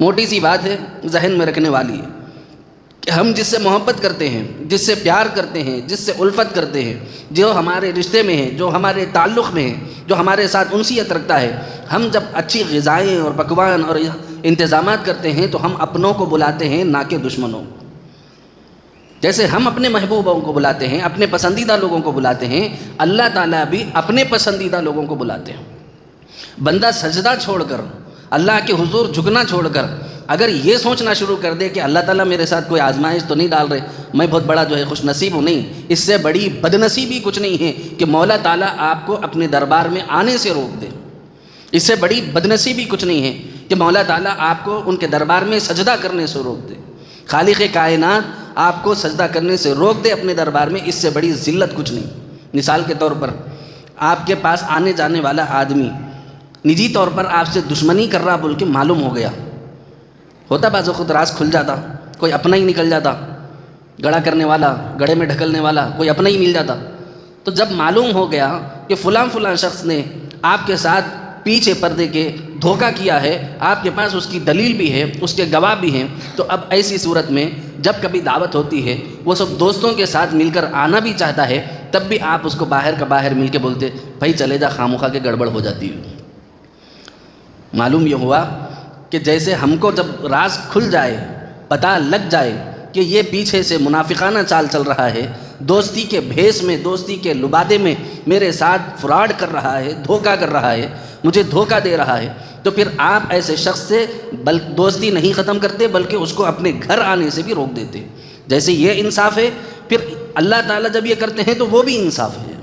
موٹی سی بات ہے، ذہن میں رکھنے والی ہے کہ ہم جس سے محبت کرتے ہیں، جس سے پیار کرتے ہیں، جس سے الفت کرتے ہیں، جو ہمارے رشتے میں ہے، جو ہمارے تعلق میں ہے، جو ہمارے ساتھ انسیت رکھتا ہے، ہم جب اچھی غذائیں اور پکوان اور انتظامات کرتے ہیں تو ہم اپنوں کو بلاتے ہیں نہ کہ دشمنوں کو۔ جیسے ہم اپنے محبوبوں کو بلاتے ہیں، اپنے پسندیدہ لوگوں کو بلاتے ہیں، اللہ تعالیٰ بھی اپنے پسندیدہ لوگوں کو بلاتے ہیں۔ بندہ سجدہ چھوڑ کر، اللہ کے حضور جھکنا چھوڑ کر اگر یہ سوچنا شروع کر دے کہ اللہ تعالیٰ میرے ساتھ کوئی آزمائش تو نہیں ڈال رہے، میں بہت بڑا جو ہے خوش نصیب ہوں، نہیں، اس سے بڑی بد نصیبی کچھ نہیں ہے کہ مولا تعالیٰ آپ کو اپنے دربار میں آنے سے روک دے۔ اس سے بڑی بد نصیبی کچھ نہیں ہے کہ مولا تعالیٰ آپ کو ان کے دربار میں سجدہ کرنے سے روک دے۔ خالق کائنات آپ کو سجدہ کرنے سے روک دے اپنے دربار میں، اس سے بڑی ذلت کچھ نہیں۔ مثال کے طور پر آپ کے پاس آنے جانے والا آدمی نجی طور پر آپ سے دشمنی کر رہا بول کے معلوم ہو گیا، ہوتا بعض وقت راز کھل جاتا، کوئی اپنا ہی نکل جاتا، گڑا کرنے والا، گڑے میں ڈھکلنے والا کوئی اپنا ہی مل جاتا۔ تو جب معلوم ہو گیا کہ فلاں شخص نے آپ کے ساتھ پیچھے پردے کے دھوکہ کیا ہے، آپ کے پاس اس کی دلیل بھی ہے، اس کے گواہ بھی ہیں، تو اب ایسی صورت میں جب کبھی دعوت ہوتی ہے، وہ سب دوستوں کے ساتھ مل کر آنا بھی چاہتا ہے، تب بھی آپ اس کو باہر کا باہر مل کے بولتے بھائی چلے جا، خاموخواہ کے گڑبڑ ہو جاتی ہے۔ معلوم یہ ہوا کہ جیسے ہم کو جب راز کھل جائے، پتہ لگ جائے کہ یہ پیچھے سے منافقانہ چال چل رہا ہے، دوستی کے بھیس میں، دوستی کے لبادے میں میرے ساتھ فراڈ کر رہا ہے، دھوکہ کر رہا ہے، مجھے دھوکہ دے رہا ہے، تو پھر آپ ایسے شخص سے دوستی نہیں ختم کرتے بلکہ اس کو اپنے گھر آنے سے بھی روک دیتے۔ جیسے یہ انصاف ہے، پھر اللہ تعالیٰ جب یہ کرتے ہیں تو وہ بھی انصاف ہے۔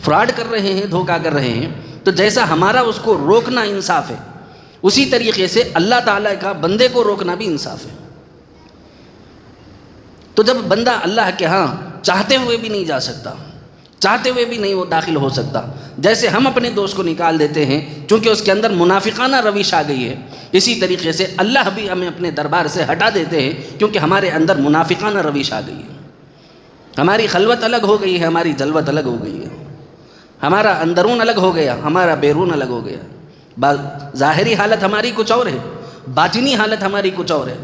فراڈ کر رہے ہیں، دھوکہ کر رہے ہیں، تو جیسا ہمارا اس کو روکنا انصاف ہے، اسی طریقے سے اللہ تعالیٰ کا بندے کو روکنا بھی انصاف ہے۔ تو جب بندہ اللہ کے ہاں چاہتے ہوئے بھی نہیں جا سکتا، چاہتے ہوئے بھی نہیں وہ داخل ہو سکتا، جیسے ہم اپنے دوست کو نکال دیتے ہیں چونکہ اس کے اندر منافقانہ روش آ گئی ہے، اسی طریقے سے اللہ بھی ہمیں اپنے دربار سے ہٹا دیتے ہیں کیونکہ ہمارے اندر منافقانہ روش آ گئی ہے۔ ہماری خلوت الگ ہو گئی ہے، ہماری جلوت الگ ہو گئی ہے، ہمارا اندرون الگ ہو گیا، ہمارا بیرون الگ ہو گیا۔ ظاہری حالت ہماری کچھ اور ہے، باطنی حالت ہماری کچھ اور ہے۔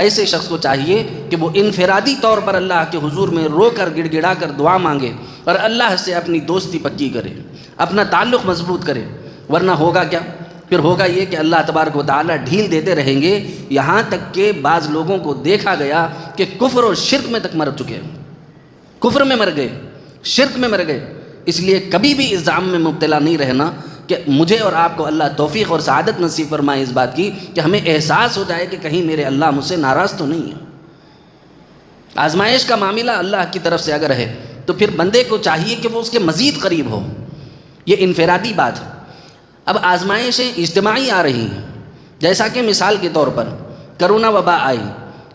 ایسے شخص کو چاہیے کہ وہ انفرادی طور پر اللہ کے حضور میں رو کر گڑ گڑا کر دعا مانگے اور اللہ سے اپنی دوستی پکی کرے، اپنا تعلق مضبوط کرے، ورنہ ہوگا کیا؟ پھر ہوگا یہ کہ اللہ تبارک و تعالیٰ ڈھیل دیتے رہیں گے، یہاں تک کہ بعض لوگوں کو دیکھا گیا کہ کفر اور شرک میں تک مر چکے، کفر میں مر گئے، شرک میں مر گئے۔ اس لیے کبھی بھی اس ظام میں مبتلا نہیں رہنا کہ مجھے اور آپ کو اللہ توفیق اور سعادت نصیب فرمائے اس بات کی کہ ہمیں احساس ہو جائے کہ کہیں میرے اللہ مجھ سے ناراض تو نہیں ہے۔ آزمائش کا معاملہ اللہ کی طرف سے اگر ہے تو پھر بندے کو چاہیے کہ وہ اس کے مزید قریب ہو، یہ انفرادی بات ہے۔ اب آزمائشیں اجتماعی آ رہی ہیں، جیسا کہ مثال کے طور پر کرونا وبا آئی،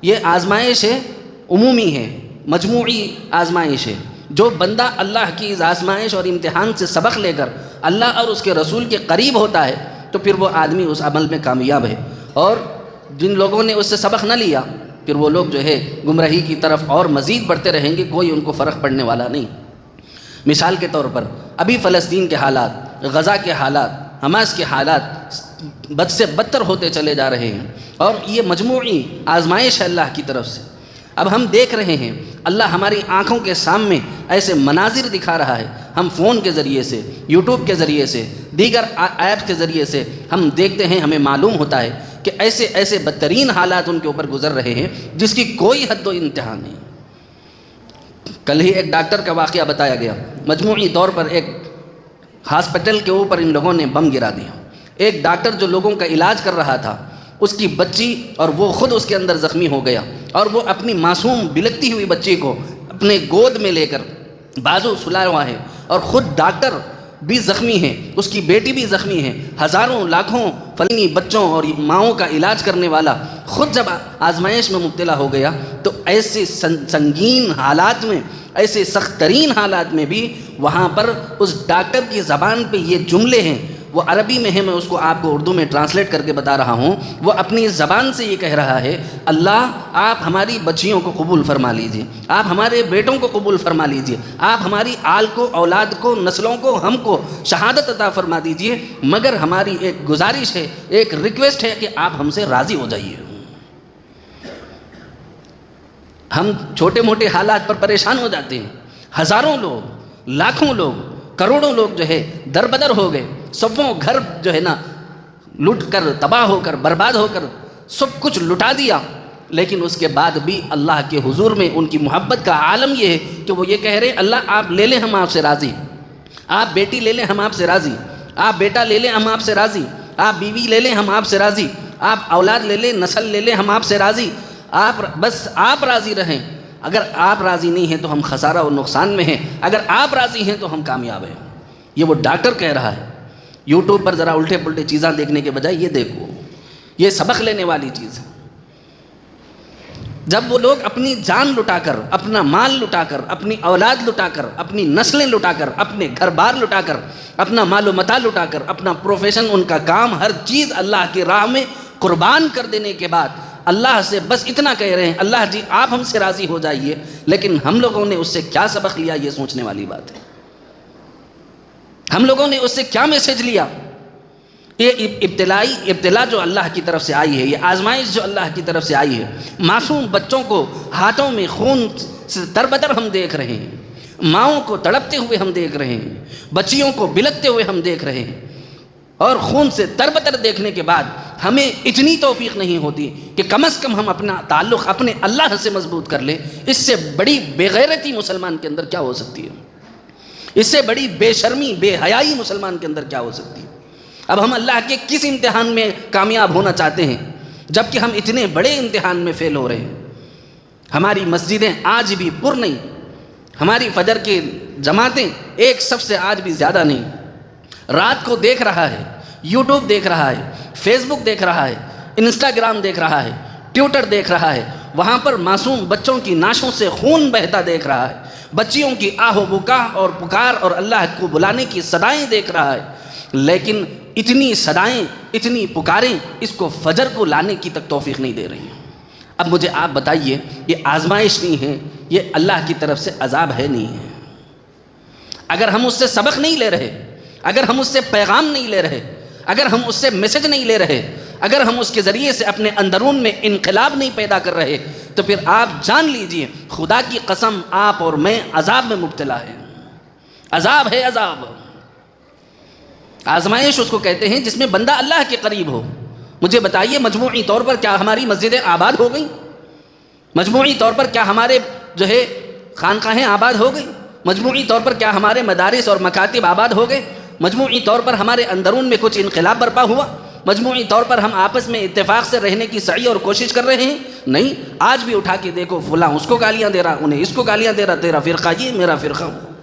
یہ آزمائش عمومی ہے، مجموعی آزمائش ہے۔ جو بندہ اللہ کی اس آزمائش اور امتحان سے سبق لے کر اللہ اور اس کے رسول کے قریب ہوتا ہے تو پھر وہ آدمی اس عمل میں کامیاب ہے، اور جن لوگوں نے اس سے سبق نہ لیا پھر وہ لوگ جو ہے گمراہی کی طرف اور مزید بڑھتے رہیں گے، کوئی ان کو فرق پڑنے والا نہیں۔ مثال کے طور پر ابھی فلسطین کے حالات، غزہ کے حالات، حماس کے حالات بد سے بدتر ہوتے چلے جا رہے ہیں، اور یہ مجموعی آزمائش ہے اللہ کی طرف سے۔ اب ہم دیکھ رہے ہیں اللہ ہماری آنکھوں کے سامنے ایسے مناظر دکھا رہا ہے، ہم فون کے ذریعے سے، یوٹیوب کے ذریعے سے، دیگر ایپ کے ذریعے سے ہم دیکھتے ہیں، ہمیں معلوم ہوتا ہے کہ ایسے ایسے بدترین حالات ان کے اوپر گزر رہے ہیں جس کی کوئی حد و انتہا نہیں۔ کل ہی ایک ڈاکٹر کا واقعہ بتایا گیا، مجموعی طور پر ایک ہاسپٹل کے اوپر ان لوگوں نے بم گرا دیا۔ ایک ڈاکٹر جو لوگوں کا علاج کر رہا تھا، اس کی بچی اور وہ خود اس کے اندر زخمی ہو گیا، اور وہ اپنی معصوم بلکتی ہوئی بچی کو اپنے گود میں لے کر بازو سلایا ہوا ہے، اور خود ڈاکٹر بھی زخمی ہیں، اس کی بیٹی بھی زخمی ہے، ہزاروں لاکھوں فلسطینی بچوں اور ماؤں کا علاج کرنے والا خود جب آزمائش میں مبتلا ہو گیا تو ایسے سنگین حالات میں، ایسے سخت ترین حالات میں بھی وہاں پر اس ڈاکٹر کی زبان پہ یہ جملے ہیں، وہ عربی میں ہے، میں اس کو آپ کو اردو میں ٹرانسلیٹ کر کے بتا رہا ہوں۔ وہ اپنی زبان سے یہ کہہ رہا ہے، اللہ آپ ہماری بچیوں کو قبول فرما لیجئے، آپ ہمارے بیٹوں کو قبول فرما لیجئے، آپ ہماری آل کو، اولاد کو، نسلوں کو، ہم کو شہادت عطا فرما دیجئے، مگر ہماری ایک گزارش ہے، ایک ریکویسٹ ہے کہ آپ ہم سے راضی ہو جائیے۔ ہم چھوٹے موٹے حالات پر پریشان ہو جاتے ہیں، ہزاروں لوگ، لاکھوں لوگ، کروڑوں لوگ جو ہے دربدر ہو گئے، سبوں گھر جو ہے نا لٹ کر، تباہ ہو کر، برباد ہو کر سب کچھ لٹا دیا، لیکن اس کے بعد بھی اللہ کے حضور میں ان کی محبت کا عالم یہ ہے کہ وہ یہ کہہ رہے ہیں، اللہ آپ لے لیں ہم آپ سے راضی، آپ بیٹی لے لیں ہم آپ سے راضی، آپ بیٹا لے لیں ہم آپ سے راضی، آپ بیوی لے لیں ہم آپ سے راضی، آپ اولاد لے لیں، نسل لے لیں، ہم آپ سے راضی، آپ بس آپ راضی رہیں۔ اگر آپ راضی نہیں ہیں تو ہم خسارہ و نقصان میں ہیں، اگر آپ راضی ہیں تو ہم کامیاب ہیں۔ یہ وہ ڈاکٹر کہہ رہا ہے۔ یوٹیوب پر ذرا الٹے پلٹے چیزاں دیکھنے کے بجائے یہ دیکھو، یہ سبق لینے والی چیز ہے۔ جب وہ لوگ اپنی جان لٹا کر، اپنا مال لٹا کر، اپنی اولاد لٹا کر، اپنی نسلیں لٹا کر، اپنے گھر بار لٹا کر، اپنا مال و متاع لٹا کر، اپنا پروفیشن، ان کا کام، ہر چیز اللہ کی راہ میں قربان کر دینے کے بعد اللہ سے بس اتنا کہہ رہے ہیں، اللہ جی آپ ہم سے راضی ہو جائیے، لیکن ہم لوگوں نے اس سے کیا سبق لیا، یہ سوچنے والی بات ہے۔ ہم لوگوں نے اس سے کیا میسج لیا؟ یہ ابتلا جو اللہ کی طرف سے آئی ہے، یہ آزمائش جو اللہ کی طرف سے آئی ہے، معصوم بچوں کو ہاتھوں میں خون سے تربتر ہم دیکھ رہے ہیں، ماؤں کو تڑپتے ہوئے ہم دیکھ رہے ہیں، بچیوں کو بلکتے ہوئے ہم دیکھ رہے ہیں، اور خون سے تربتر دیکھنے کے بعد ہمیں اتنی توفیق نہیں ہوتی کہ کم از کم ہم اپنا تعلق اپنے اللہ سے مضبوط کر لیں۔ اس سے بڑی بے غیرتی مسلمان کے اندر کیا ہو سکتی ہے؟ اس سے بڑی بے شرمی، بے حیائی مسلمان کے اندر کیا ہو سکتی ہے؟ اب ہم اللہ کے کس امتحان میں کامیاب ہونا چاہتے ہیں جبکہ ہم اتنے بڑے امتحان میں فیل ہو رہے ہیں؟ ہماری مسجدیں آج بھی پر نہیں، ہماری فجر کی جماعتیں ایک صف سے آج بھی زیادہ نہیں۔ رات کو دیکھ رہا ہے، یوٹیوب دیکھ رہا ہے، فیس بک دیکھ رہا ہے، انسٹاگرام دیکھ رہا ہے، ٹویٹر دیکھ رہا ہے، وہاں پر معصوم بچوں کی ناشوں سے خون بہتا دیکھ رہا ہے، بچیوں کی آہ و بکا اور پکار اور اللہ کو بلانے کی صدائیں دیکھ رہا ہے، لیکن اتنی صدائیں، اتنی پکاریں اس کو فجر کو لانے کی تک توفیق نہیں دے رہی ہیں۔ اب مجھے آپ بتائیے، یہ آزمائش نہیں ہے، یہ اللہ کی طرف سے عذاب ہے نہیں ہے؟ اگر ہم اس سے سبق نہیں لے رہے، اگر ہم اس سے پیغام نہیں لے رہے، اگر ہم اس سے میسج نہیں لے رہے، اگر ہم اس کے ذریعے سے اپنے اندرون میں انقلاب نہیں پیدا کر رہے، تو پھر آپ جان لیجئے خدا کی قسم آپ اور میں عذاب میں مبتلا ہیں۔ عذاب ہے، عذاب۔ آزمائش اس کو کہتے ہیں جس میں بندہ اللہ کے قریب ہو۔ مجھے بتائیے مجموعی طور پر کیا ہماری مسجدیں آباد ہو گئیں؟ مجموعی طور پر کیا ہمارے جو ہے خانقاہیں آباد ہو گئی؟ مجموعی طور پر کیا ہمارے مدارس اور مکاتب آباد ہو گئے؟ مجموعی طور پر ہمارے اندرون میں کچھ انقلاب برپا ہوا؟ مجموعی طور پر ہم آپس میں اتفاق سے رہنے کی سعی اور کوشش کر رہے ہیں؟ نہیں، آج بھی اٹھا کے دیکھو، فلاں اس کو گالیاں دے رہا، انہیں اس کو گالیاں دے رہا، تیرا فرقہ یہ، میرا فرقہ وہ۔